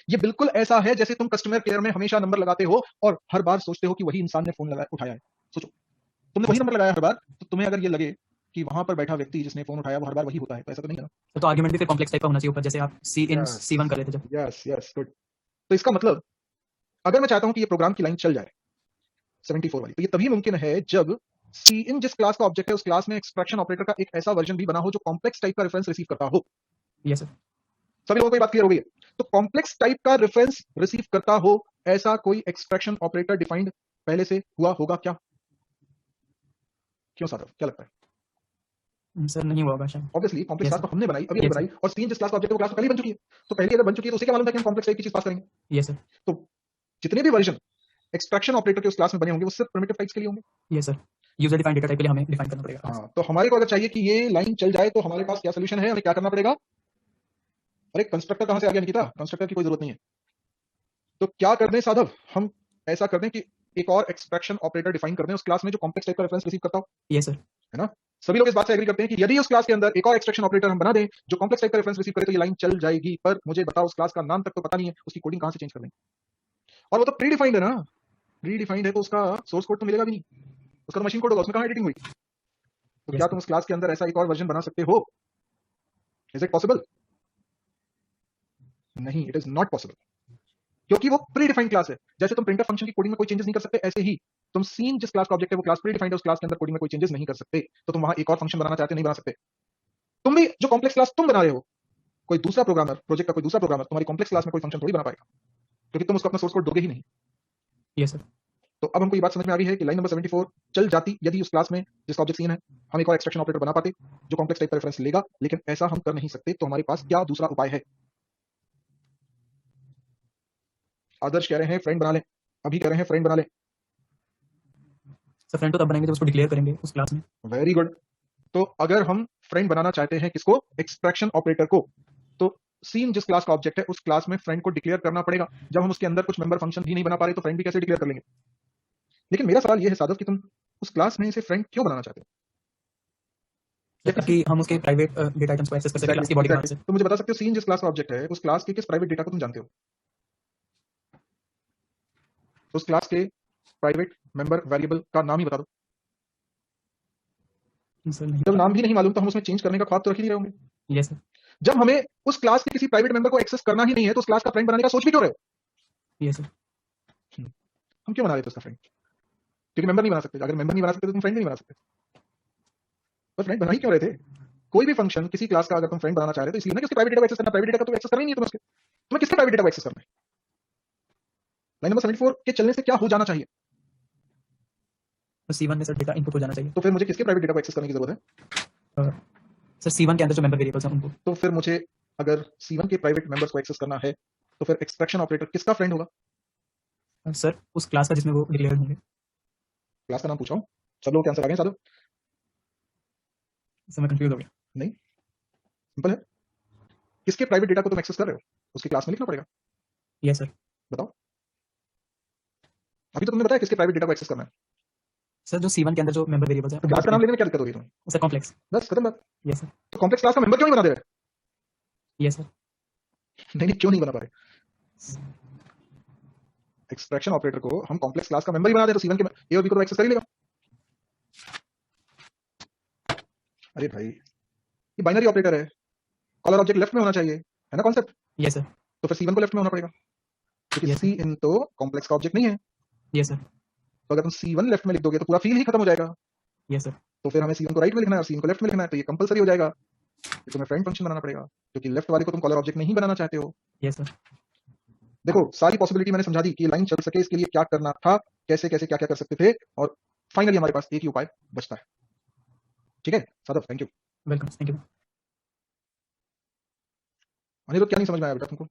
ये बिल्कुल ऐसा है जैसे तुम कस्टमर केयर में हमेशा नंबर लगाते हो और हर बार सोचते हो कि वही इंसान ने फोन उठाया है। सोचो, तुमने वही नंबर लगाया हर बार, तो तुम्हें अगर ये लगे कि वहां पर बैठा व्यक्ति जिसने फोन उठाया वो हर बार वही होता है, तो ऐसा तो नहीं है ना। तो आर्गुमेंट भी फिर कॉम्प्लेक्स टाइप का होना चाहिए ऊपर, जैसे आप सी इन Yes. C1 कर रहे थे जब। Yes yes, good. तो इसका मतलब, अगर मैं चाहता हूं कि ये प्रोग्राम की लाइन चल जाए 74 वाली, तो ये तभी मुमकिन है जब सी इन जिस क्लास का ऑब्जेक्ट है उस क्लास में एक्सट्रैक्शन ऑपरेटर का एक ऐसा वर्जन भी बना हो जो कॉम्प्लेक्स टाइप का रेफरेंस रिसीव करता हो। Yes sir. सभी लोगों को ये बात क्लियर हो गई है? तो कॉम्प्लेक्स टाइप का रेफरेंस रिसीव करता हो ऐसा कोई एक्सट्रैक्शन ऑपरेटर डिफाइंड पहले से हुआ होगा क्या? क्यों साधव, क्या लगता है? सर नहीं हुआ होगा शायद। ऑब्वियसली कॉम्प्लेक्स Yes, क्लास तो हमने बनाई, अभी Yes, बनाई, और सीन जिस क्लास का ऑब्जेक्ट है वो क्लास तो पहले ही बन चुकी है। तो पहले अगर बन चुकी है तो उसे क्या मालूम था कि हम कॉम्प्लेक्स टाइप की चीज पास करेंगे? Yes sir. तो जितने भी वर्जन एक्सट्रैक्शन ऑपरेटर के उस क्लास में बने होंगे वो सिर्फ प्रिमिटिव टाइप्स के लिए होंगे। Yes sir. User defined data type के लिए हमें डिफाइन करना पड़ेगा। हाँ, तो हमारे को अगर चाहिए कि ये लाइन चल जाए तो हमारे पास क्या सोल्यूशन है? हमें क्या करना पड़ेगा? अरे कंस्ट्रक्टर कहां से आ गया निकिता? कंस्ट्रक्टर की कोई जरूरत नहीं है। तो क्या कर दें साधव, हम ऐसा कर दें कि एक और एक्सट्रैक्शन ऑपरेटर डिफाइन कर दें उस क्लास में जो कॉम्प्लेक्स टाइप का रेफरेंस रिसीव करता हो, यस सर। है ना? सभी लोग इस बात से एग्री करते हैं कि यदि उस क्लास के अंदर एक और एक्सट्रैक्शन ऑपरेटर हम बना दें जो कॉम्प्लेक्स टाइप का रेफरेंस रिसीव करे तो ये लाइन चल जाएगी। पर मुझे बताओ, उस क्लास का नाम तक तो पता नहीं है, उसकी कोडिंग कहां से चेंज कर देंगे? और वो तो प्री डिफाइंड है ना, प्री डिफाइंड है तो उसका सोर्स कोड तो मिलेगा भी नहीं, उसका तो मशीन कोड होगा, उसमें कहां एडिटिंग हुई? तो Yes, क्या तुम उस क्लास के अंदर ऐसा एक और वर्जन बना सकते हो? Is it possible? नहीं, इट इज नॉट पॉसिबल, क्योंकि वो प्री डिफाइंड क्लास है। जैसे तुम प्रिंटर फंक्शन की कोडिंग में कोई चेंजेस नहीं कर सकते, ऐसे ही तुम सीन जिस क्लास का ऑब्जेक्ट है वो क्लास प्री डिफाइंड है, उस क्लास के अंदर कोडिंग में कोई चेंजेस नहीं कर सकते। तो तुम वहां एक और फंक्शन बनाना चाहते हो, नहीं बना सकते। तुम भी जो कॉम्प्लेक्स क्लास तुम बना रहे हो, कोई दूसरा प्रोग्रामर, प्रोजेक्ट का कोई दूसरा प्रोग्रामर तुम्हारी कॉम्प्लेक्स क्लास में कोई फंक्शन थोड़ी बना पाएगा, क्योंकि तुम उसको अपना सोर्स कोड दोगे ही नहीं। Yes sir. तो अब हमको ये बात समझ में आ गई है कि लाइन नंबर 74 चल जाती यदि उस क्लास में जिसका ऑब्जेक्ट सीन है हम एक और एक्सट्रैक्शन ऑपरेटर बना पाते जो कॉम्प्लेक्स टाइप का रेफरेंस लेगा, लेकिन ऐसा हम कर नहीं सकते। तो हमारे पास क्या दूसरा उपाय है? आदर्श कह रहे हैं फ्रेंड बना लें, अभी कह रहे हैं फ्रेंड बना लें। सर फ्रेंड तो तब बनाएंगे जब उसको डिक्लेयर करेंगे उस क्लास में। Very good. तो अगर हम फ्रेंड बनाना चाहते हैं किसको? एक्सट्रैक्शन ऑपरेटर को, तो सीन जिस क्लास का ऑब्जेक्ट है उस क्लास में फ्रेंड को डिक्लेयर करना पड़ेगा। जब हम उसके अंदर कुछ मेंबर फंक्शन भी नहीं बना पा रहे तो फ्रेंड भी कैसे डिक्लेयर कर लेंगे? लेकिन मेरा सवाल यह है सादत कि तुम उस क्लास में इसे फ्रेंड क्यों बनाना चाहते हो? या ताकि हम उसके प्राइवेट डेटा आइटम्स को एक्सेस कर सकें क्लास की बॉडी के से। तो मुझे बता सकते हो सीन जिस क्लास का ऑब्जेक्ट है उस क्लास के किस प्राइवेट डेटा को तुम जानते हो? उस क्लास के प्राइवेट मेंबर वेरिएबल का नाम ही बता दो। सर नहीं जब नाम भी नहीं मालूम तो हम उसमें चेंज करने का ख्वाब तो रख ही नहीं रहे होंगे। Yes sir. जब हमें उस क्लास के किसी प्राइवेट मेंबर को एक्सेस करना ही नहीं है तो उस क्लास का फ्रेंड बनाने का सोच भी क्यों रहे हो? Yes sir. हम क्यों बना रहे थे उसका फ्रेंड? क्योंकि मेंबर नहीं बना सकते। अगर मेंबर नहीं बना सकते तो तुम फ्रेंड नहीं बना सकते। पर फ्रेंड बना ही क्यों रहे थे? कोई भी फंक्शन किसी क्लास का अगर तुम फ्रेंड बनाना चाह रहे हो तो इसलिए ना कि उसके प्राइवेट डेटा को एक्सेस करना। प्राइवेट डेटा का तो एक्सेस करना ही नहीं है तुम्हें किसके प्राइवेट डेटा को एक्सेस करना है? लाइन नंबर 74 के चलने से क्या हो जाना चाहिए? तो C1 में सर डेटा इनपुट हो जाना चाहिए। तो फिर मुझे किसके प्राइवेट डेटा को एक्सेस करने की जरूरत है? सर C1 के अंदर जो मेंबर वेरिएबल्स हैं उनको। तो फिर मुझे अगर C1 के प्राइवेट मेंबर्स को एक्सेस करना है तो फिर एक्सट्रैक्शन ऑपरेटर किसका फ्रेंड होगा? सर उस क्लास का जिसमें वो डिक्लेयर होंगे। क्लास का नाम पूछा हूं, सब लोग आंसर आ गए साहब? सर मैं कंफ्यूज हो गया। नहीं, सिंपल है। किसके प्राइवेट डेटा को तुम एक्सेस कर रहे हो उसकी क्लास में लिखना पड़ेगा। Yes sir. बताओ, अभी तो तुमने बताया किसके प्राइवेट डेटा को एक्सेस करना है। सर जो C1 के अंदर जो मेंबर वेरिएबल्स हैं तो क्लास का नाम लेने में क्या दिक्कत हो रही है तुम्हें? Sir complex. बस खत्म बात। Yes sir. तो कॉम्प्लेक्स क्लास का मेंबर क्यों नहीं बना दे रहे? Yes sir. नहीं नहीं, क्यों नहीं बना पा रहे? एक्सट्रैक्शन ऑपरेटर को हम कॉम्प्लेक्स क्लास का मेंबर ही बना दे तो C1 के ए और बी को तो एक्सेस कर ही लेगा। अरे भाई, ये बाइनरी ऑपरेटर है, कॉलर ऑब्जेक्ट लेफ्ट में होना चाहिए, है ना कॉन्सेप्ट? Yes sir. तो फिर C1 को लेफ्ट में होना पड़ेगा क्योंकि Yes, sir. C तो कॉम्प्लेक्स का ऑब्जेक्ट नहीं है। Yes sir. तो अगर तुम C1 लेफ्ट में लिख दोगे तो पूरा फील ही खत्म हो जाएगा। Yes sir. तो फिर हमें C1 को राइट में लिखना है और C को लेफ्ट में लिखना है, तो ये कंपलसरी हो जाएगा कि तुम्हें फ्रेंड फंक्शन बनाना पड़ेगा क्योंकि लेफ्ट वाले को तुम कॉलर ऑब्जेक्ट नहीं बनाना चाहते हो। Yes sir. देखो, सारी पॉसिबिलिटी मैंने समझा दी कि लाइन चल सके इसके लिए क्या करना था, कैसे कैसे क्या क्या कर सकते थे, और फाइनली हमारे पास एक ही उपाय बचता है। ठीक है सादब, thank you. Welcome. Thank you. Aniruddh, क्या नहीं समझ में आया बेटा तुमको?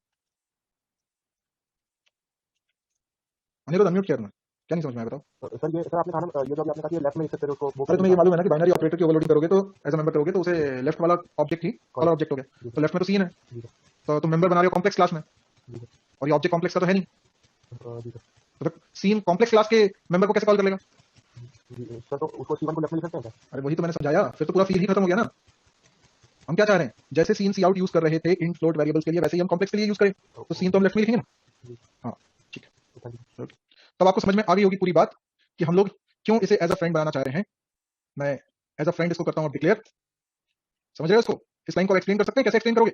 अनिरुद्ध अनम्यूट किया तुमने, क्या नहीं समझ में आया बताओ? सर ये सर आपने कहा ना ये जो अभी आपने कहा कि लेफ्ट में एक्सेस उसको वो अरे तुम्हें ये मालूम है ना कि बाइनरी ऑपरेटर की ओवरलोडिंग करोगे तो एज अ मेंबर करोगे तो उसे लेफ्ट वाला ऑब्जेक्ट ही कॉलर ऑब्जेक्ट हो गया। तो लेफ्ट में तो सीन है, जी सर। तो तुम मेंबर बना रहे हो कॉम्प्लेक्स क्लास में, जी सर। और ये ऑब्जेक्ट कॉम्प्लेक्स का तो है नहीं। जी सर। तो फिर सीन कॉम्प्लेक्स क्लास के मेंबर को कैसे कॉल कर लेगा? जी सर, तो उसको C1 को लेफ्ट में लिख सकते हैं क्या? अरे वही तो मैंने समझाया, फिर तो पूरा फील ही खत्म हो गया ना। हम क्या चाह रहे हैं, जैसे सीन सी आउट यूज कर रहे थे इन फ्लोट वेरिएबल्स के लिए, वैसे ही हम कॉम्प्लेक्स के लिए यूज करें। तो सीन तो हम लेफ्ट में लिखेंगे ना। हाँ ठीक है, थैंक यू। तब आपको समझ में आ गई होगी पूरी बात कि हम लोग क्यों इसे एज अ फ्रेंड बनाना चाह रहे हैं। मैं एज अ फ्रेंड इसको करता हूं डिक्लेयर। समझ रहे हो इसको? इस लाइन को एक्सप्लेन कर सकते हैं? कैसे एक्सप्लेन करोगे?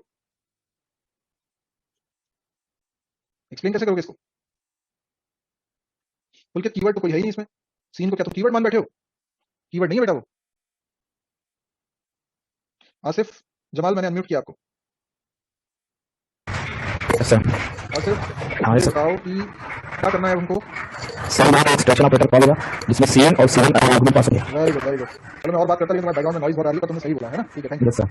एक्सप्लेन कैसे करोगे इसको? बोल के कीवर्ड तो कोई है ही नहीं इसमें। सीन को क्या तुम कीवर्ड मान बैठे हो? कीवर्ड नहीं है बेटा वो। आसिफ जमाल, मैंने अनम्यूट किया आपको। सर आसिफ हाँ ये सर। बताओ कि क्या करना है उनको? सर यहाँ एक्सट्रैक्शन ऑपरेटर कॉल होगा जिसमें C1 और C1 अपने आर्गुमेंट पास होंगे। Very good very good. चलो मैं और बात करता, लेकिन बैकग्राउंड में नॉइज बहुत आ रही है, पर तुमने सही बोला है ना। ठीक है, थैंक यू। Yes sir.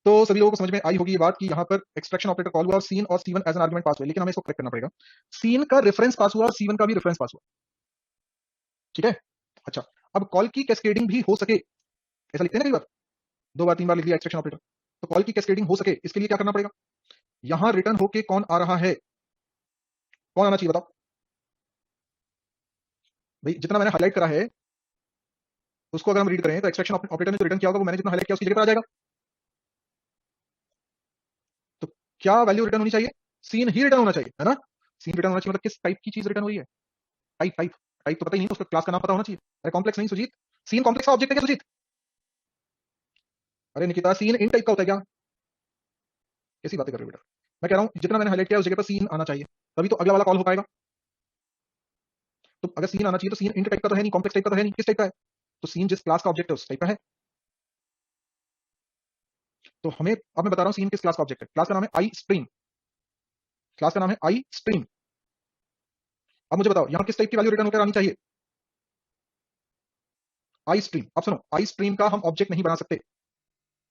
तो सभी लोगों को समझ में आई होगी ये बात कि यहाँ पर एक्सट्रैक्शन ऑपरेटर कॉल हुआ और सीन और C1 as an argument pass हुआ, लेकिन हमें इसको करेक्ट करना पड़ेगा। सीन का रेफरेंस पास हुआ और C1 का भी रेफरेंस पास हुआ। ठीक है, अच्छा, अब कॉल की कैस्केडिंग भी हो सके, ऐसा लिखते हैं ना कई बार, 2 बार 3 बार लिख दिया एक्सट्रैक्शन ऑपरेटर, तो कॉल की कैस्केडिंग हो सके इसके लिए क्या करना पड़ेगा? यहां रिटर्न होके कौन आ रहा है, कौन आना चाहिए बताओ भाई? जितना मैंने हाईलाइट करा है उसको अगर हम रीड करें तो एक्सट्रैक्शन ऑपरेटर ने जो रिटर्न किया होगा वो मैंने जितना हाईलाइट किया उसकी जगह पर आ जाएगा। तो क्या वैल्यू रिटर्न होनी चाहिए? सीन ही रिटर्न होना चाहिए, है ना? सीन रिटर्न होना चाहिए, मतलब किस टाइप की चीज रिटर्न हो रही है? टाइप टाइप टाइप तो पता ही नहीं, उसका क्लास का नाम पता होना चाहिए। अरे कॉम्प्लेक्स नहीं सुजीत, सीन कॉम्प्लेक्स का ऑब्जेक्ट है क्या सुजीत? अरे निकिता, सीन इन टाइप का होता है क्या? कैसी बातें कर रहे हो बेटा? मैं कह रहा हूं जितना मैंने हाईलाइट किया उस जगह पर सीन आना चाहिए, तभी तो अगला वाला कॉल हो पाएगा। तो अगर सीन आना चाहिए तो सीन इंट टाइप का तो है नहीं, कॉम्प्लेक्स टाइप का तो है नहीं, किस टाइप का है? तो सीन जिस क्लास का ऑब्जेक्ट है उस टाइप का है। तो हमें, अब मैं बता रहा हूं सीन किस क्लास का ऑब्जेक्ट है। क्लास का नाम है आई स्ट्रीम, क्लास का नाम है आई स्ट्रीम। अब मुझे बताओ यहाँ किस टाइप की वैल्यू रिटर्न होकर आनी चाहिए? I stream. अब सुनो, आई स्ट्रीम का हम ऑब्जेक्ट नहीं बना सकते,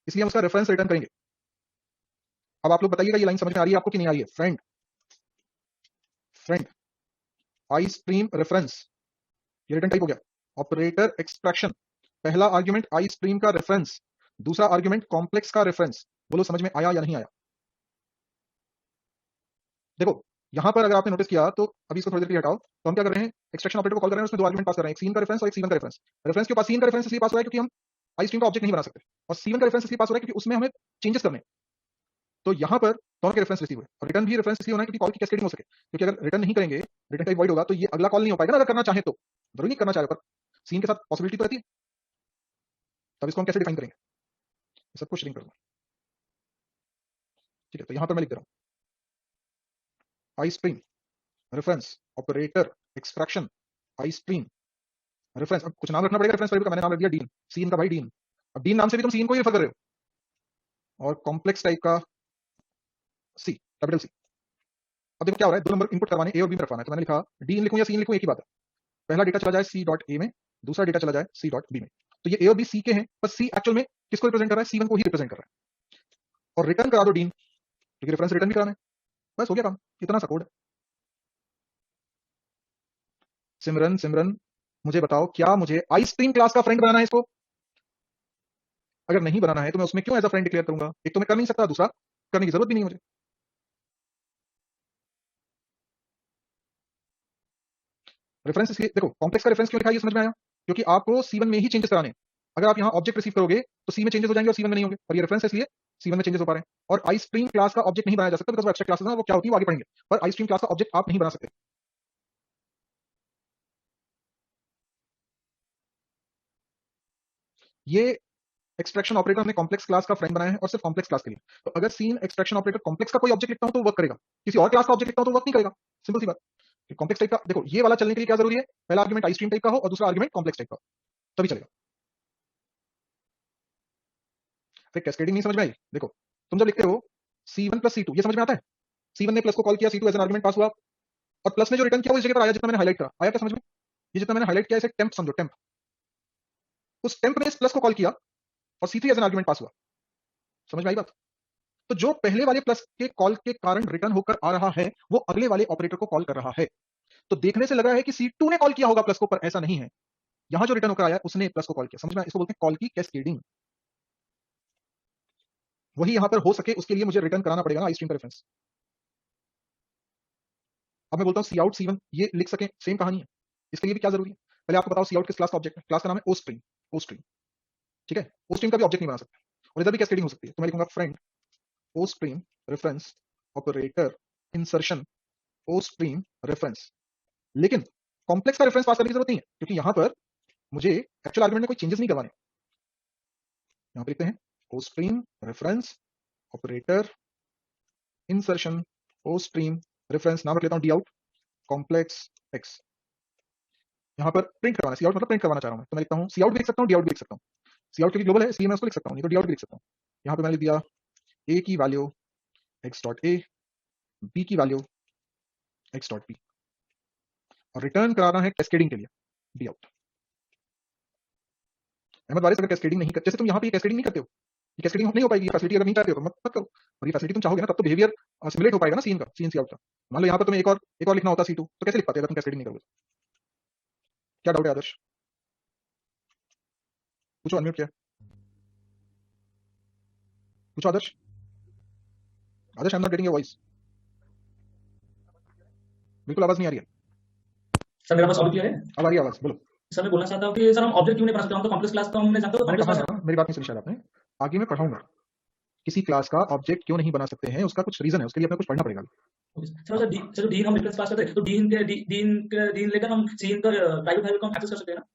इसलिए हम उसका रेफरेंस रिटर्न करेंगे। अब आप लोग बताइएगा ये लाइन समझ में आ रही है आपको कि नहीं आ रही है? Friend, friend, I stream reference, ये रिटर्न टाइप हो गया। ऑपरेटर एक्सट्रैक्शन, पहला आर्ग्यूमेंट आई स्ट्रीम का रेफरेंस, दूसरा आर्ग्यूमेंट कॉम्प्लेक्स का रेफरेंस। बोलो समझ में आया या नहीं आया? देखो यहां पर अगर आपने नोटिस किया तो अभी इसको थोड़ी देर के लिए हटाओ, तो हम क्या कर रहे हैं, एक्सट्रैक्शन ऑपरेटर को कॉल कर रहे हैं, उसमें दो आर्गुमेंट पास कर रहे हैं, एक सीन का रेफरेंस और एक सीवन का रेफरेंस। रेफरेंस के पास सीन का रेफरेंस इसलिए पास हो रहा है क्योंकि हम आई स्ट्रीम का ऑब्जेक्ट नहीं बना सकते, और सीवन का रेफरेंस इसलिए पास हो रहा है क्योंकि उसमें हमें चेंजेस करने हैं। तो यहां पर दोनों के रेफरेंस रिसीव हुए, और रिटर्न भी रेफरेंस इसलिए होना है क्योंकि कॉल की कैस्केडिंग हो सके, क्योंकि अगर रिटर्न नहीं करेंगे, रिटर्न टाइप वॉइड होगा, तो ये अगला कॉल नहीं हो पाएगा ना, अगर करना चाहे तो। जरूरी नहीं करना चाहे, पर सीन के साथ पॉसिबिलिटी तो रहती है। तब इसको हम कैसे डिफाइन करेंगे? ये सब कुछ श्रिंक करूंगा, ठीक है? तो यहां पर मैं लिख दे रहा हूं I stream reference operator extraction I stream reference. अब कुछ नाम रखना पड़ेगा रेफरेंस वेरिएबल का, मैंने नाम रख दिया डीन, सीन का भाई डीन। अब डीन नाम से भी तुम सीन को ही रेफर कर रहे हो, और कॉम्प्लेक्स टाइप का सी, कैपिटल सी। अब देखो क्या हो रहा है, दो नंबर इनपुट करवाने, ए और बी में रखवाना है, तो मैंने लिखा डीन लिखूं या सीन लिखूं, एक ही बात है। पहला डेटा चला जाए सी डॉट ए में, दूसरा डेटा चला जाए सी डॉट बी में। तो ये ए और बी सी के हैं, पर सी एक्चुअल में किसको रिप्रेजेंट कर रहा है? सी1 को ही रिप्रेजेंट कर रहा है। और रिटर्न करा दो डीन, क्योंकि रेफरेंस रिटर्न भी कराना है। बस हो गया काम, इतना सा कोड है। सिमरन, सिमरन मुझे बताओ, क्या मुझे आई स्ट्रीम क्लास का फ्रेंड बनाना है इसको? अगर नहीं बनाना है तो मैं उसमें क्यों एज अ फ्रेंड डिक्लेयर करूंगा? एक तो मैं कर नहीं सकता, दूसरा करने की जरूरत भी नहीं है मुझे। रेफरेंस इसलिए देखो, कॉम्प्लेक्स का रेफरेंस क्यों लिखा है ये समझ में आया? क्योंकि आपको सीवन में ही चेंजेस कराने हैं। अगर आप यहाँ ऑब्जेक्ट रिसीव करोगे तो सी में चेंजेस हो जाएंगे और सीवन में नहीं होंगे, और ये रेफरेंस है इसलिए सीवन में चेंजेस हो पा रहे हैं। और आई स्ट्रीम क्लास का ऑब्जेक्ट नहीं बनाया जा सकता, बिकॉज वो एक्स्ट्रा क्लासेस है, वो क्या होती है वो आगे पढ़ेंगे। पर आई स्ट्रीम क्लास का ऑब्जेक्ट आप नहीं बना सकते। ये एक्सट्रैक्शन ऑपरेटर हमने कॉम्प्लेक्स क्लास का फ्रेंड बनाया है, और सिर्फ कॉम्प्लेक्स क्लास के लिए। तो अगर सीन एक्सट्रैक्शन ऑपरेटर कॉम्प्लेक्स का कोई ऑब्जेक्ट लिखता हूं तो वर्क करेगा, किसी और क्लास का ऑब्जेक्ट लिखता हूं तो वर्क नहीं करेगा। सिंपल सी बात। कॉम्प्लेक्स टाइप का देखो, ये वाला चलने के लिए क्या जरूरी है? पहला आर्गुमेंट आई स्ट्रीम टाइप का हो और दूसरा आर्गुमेंट कॉम्प्लेक्स टाइप का हो, तभी चलेगा। फिर कैस्केडिंग नहीं समझ में आई? देखो तुम जब लिखते हो C1 प्लस C2, ये समझ में आता है? C1 ने प्लस को कॉल किया, C2 as an argument pass हुआ, और प्लस ने जो रिटर्न किया वो इस जगह पर आया जितना मैंने हाईलाइट करा। आया क्या समझ में? ये जितना मैंने हाईलाइट किया इसे टेम्प समझो, टेम्प। उस टेम्प ने इस प्लस को कॉल किया और C3 as an argument pass हुआ। समझ में आई बात? तो जो पहले वाले प्लस के कॉल के कारण रिटर्न होकर आ रहा है, वो अगले वाले ऑपरेटर को कॉल कर रहा है। तो देखने से लग रहा है कि C2 ने कॉल किया होगा प्लस को, पर ऐसा नहीं है। यहां जो रिटर्न होकर आया उसने प्लस को कॉल किया। समझ में? इसको बोलते हैं कॉल की कैस्केडिंग। वही यहां पर हो सके उसके लिए मुझे रिटर्न कराना पड़ेगा ना आई स्ट्रीम का रेफरेंस। अब मैं बोलता हूं सी आउट C1, ये लिख सके, सेम कहानी है। इसके लिए भी क्या जरूरी है? पहले आपको बताओ सी आउट किस क्लास का ऑब्जेक्ट है? क्लास का नाम है ओ स्ट्रीम, ओ स्ट्रीम, ठीक है? ओ स्ट्रीम का भी ऑब्जेक्ट नहीं बना सकते, और इधर भी कैस्केडिंग हो सकती है। तो मैं लिखूंगा friend O stream reference operator insertion O stream reference. लेकिन कॉम्प्लेक्स का रेफरेंस पास करने की जरूरत नहीं है, क्योंकि यहां पर मुझे एक्चुअल आर्गुमेंट में कोई चेंजेस नहीं करवाने। यहां पर लिखते हैं O stream reference operator insertion O stream reference, नाम रख लेता हूं डी आउट कॉम्प्लेक्स एक्स। यहां पर प्रिंट करवाना, सी आउट मतलब प्रिंट करवाना चाह रहा हूं मैं, तो मैं लिखता हूं सी आउट भी लिख सकता हूं, डी आउट भी लिख सकता हूं। सी आउट क्योंकि ग्लोबल है इसलिए मैं उसको लिख सकता हूं, नहीं तो डी आउट भी लिख सकता हूं। यहां पे मैंने लिख दिया ए की value X dot A, B की वैल्यू एक्स डॉट बी, और रिटर्न कराना है कैस्केडिंग के लिए डी आउट। अहमद वारिस अगर कैस्केडिंग नहीं कर, जैसे तुम यहां पे कैस्केडिंग नहीं करते हो, ये कैस्केडिंग नहीं हो पाएगी। ये फैसिलिटी अगर नहीं चाहते हो तो मत करो, और ये फैसिलिटी तुम चाहोगे ना तब तो बिहेवियर सिमुलेट हो पाएगा ना सीन का, सीन सी आउट का। मान लो यहां पर तुम्हें एक और लिखना होता C2, तो कैसे लिख पाते अगर तुम कैस्केडिंग नहीं करोगे? क्या डाउट है आदर्श? पूछो, अनम्यूट किया, पूछो Adarsh. Adarsh I am not getting your voice, बिल्कुल आवाज नहीं आ रही है। सर मेरा पास और क्लियर है। अब आ रही है आवाज, बोलो। सर मैं बोलना चाहता हूँ कि सर हम ऑब्जेक्ट क्यों नहीं बना सकते? हम तो कॉम्प्लेक्स क्लास तो हमने जानते हो मैंने कॉम्प्लेक्स कहा क्लास ना, मेरी बात नहीं सुनी शायद आपने। आगे मैं पढ़ाऊंगा किसी क्लास का ऑब्जेक्ट क्यों नहीं बना सकते हैं, उसका कुछ रीजन है, उसके लिए अपने कुछ पढ़ना पड़ेगा। सर सर डीन हम रेफरेंस क्लास करते हैं तो डीन लेकर हम सीन का प्राइवेट वैल्यू को हम एक्सेस कर सकते हैं ना?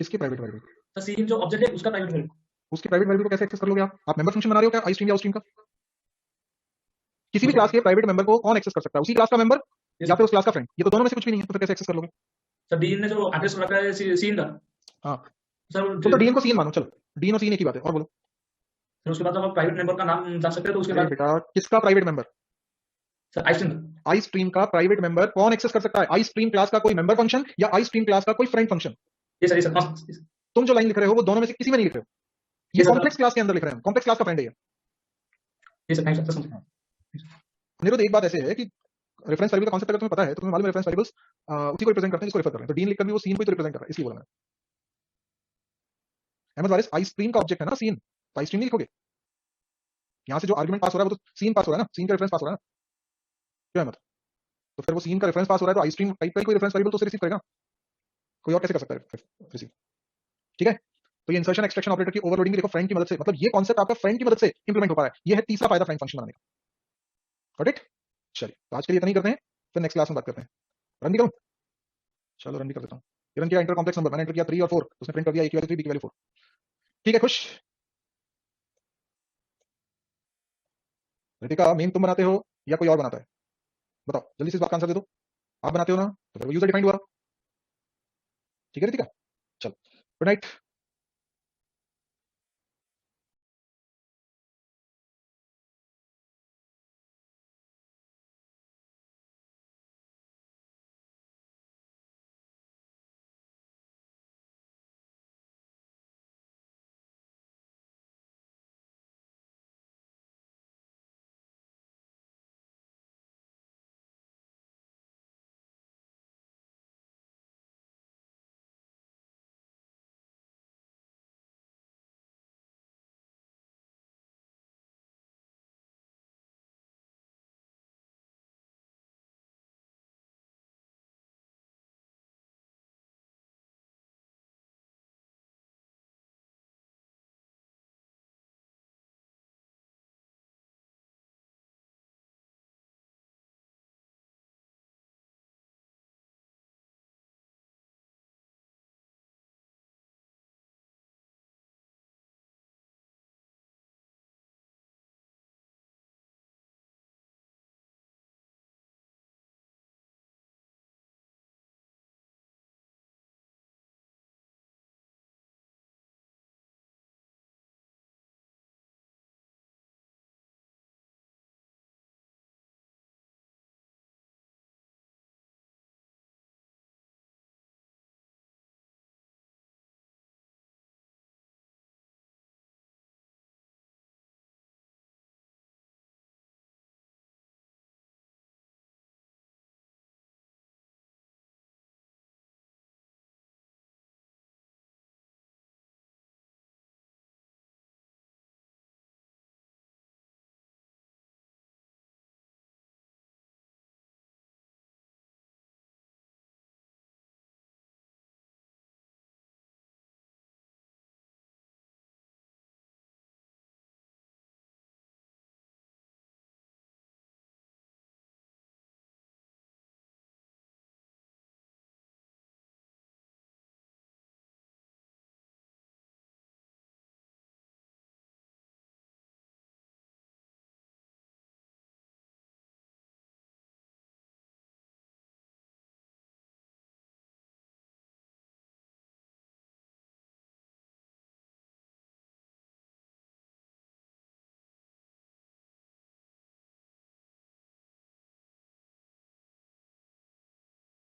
किसके प्राइवेट वैल्यू? तो सीन जो ऑब्जेक्ट है उसका प्राइवेट वैल्यू। उसके प्राइवेट वैल्यू को कैसे एक्सेस कर लोगे आप मेंबर फंक्शन बना रहे हो क्या आई स्ट्रीम या आउट स्ट्रीम का? किसी भी क्लास के प्राइवेट मेंबर को कौन एक्सेस कर सकता है? उसी क्लास का मेंबर या फिर उस क्लास का फ्रेंड? ये तो दोनों में से कुछ भी नहीं है, तो फिर कैसे एक्सेस कर लोगे? सर डीन ने जो एड्रेस रखा है सीन का, हाँ सर तो डीएन को सीन मानो, चलो डीएन और सीन एक ही बात है। और बोलो। फिर उसके बाद हम प्राइवेट मेंबर का नाम जान सकते हैं, तो उसके अरे बाद बेटा किसका private member? Sir I stream I stream का प्राइवेट मेंबर कौन एक्सेस कर सकता है? आई स्ट्रीम क्लास का कोई मेंबर फंक्शन या आई स्ट्रीम क्लास का कोई फ्रेंड फंक्शन? ये सर तुम जो लाइन लिख रहे हो वो दोनों में से किसी में नहीं लिख रहे हो, ये ये सर कॉम्प्लेक्स क्लास के अंदर लिख रहे हैं, कॉम्प्लेक्स क्लास का फ्रेंड है ये। ये सर थैंक्स सर निरुद्ध, एक बात ऐसे है कि रेफरेंस वेरिएबल का कांसेप्ट अगर तुम्हें पता है तो तुम्हें मालूम है रेफरेंस वेरिएबल्स उसी को रिप्रेजेंट करते हैं जिसको रेफर कर रहे हैं। तो डीन लिखकर भी वो सीन को ही तो रिप्रेजेंट कर रहा है, इसलिए बोला मैंने। अहमद वारिस, आई स्ट्रीम का ऑब्जेक्ट है ना सीन, तो आई स्ट्रीम नहीं लिखोगे? यहाँ से जो आर्गुमेंट पास हो रहा है वो तो सीन पास हो रहा है ना, सीन का रेफरेंस पास हो रहा है ना, क्यों अहमद? तो फिर वो सीन का रेफरेंस पास हो रहा है तो आई स्ट्रीम टाइप का ही कोई रेफरेंस वेरिएबल तो उसे रिसीव करेगा, कोई और कैसे कर सकता है रिसीव? ठीक है, तो ये इंसर्शन एक्सट्रैक्शन ऑपरेटर की ओवरलोडिंग देखो फ्रेंड की मदद से, मतलब ये कॉन्सेप्ट आपका फ्रेंड की मदद से इंप्लीमेंट हो पा रहा है। ये है तीसरा फायदा फ्रेंड फंक्शन बनाने का। Got it? चलिए, तो आज के लिए इतना ही करते हैं, फिर नेक्स्ट क्लास में बात करते हैं। रन भी करूं? चलो रन भी कर देता हूँ। रन किया इंटर कॉम्प्लेक्स नंबर, मैंने एंटर किया 3 और 4, उसने प्रिंट कर दिया a की वैल्यू 3 b की वैल्यू 4। ठीक है, खुश? रितिका, मेन तुम बनाते हो या कोई और बनाता है? बताओ जल्दी से इस बात का आंसर दे दो। आप बनाते हो ना, तो फिर वो यूजर डिफाइंड हुआ। ठीक है रितिका, चलो गुड नाइट।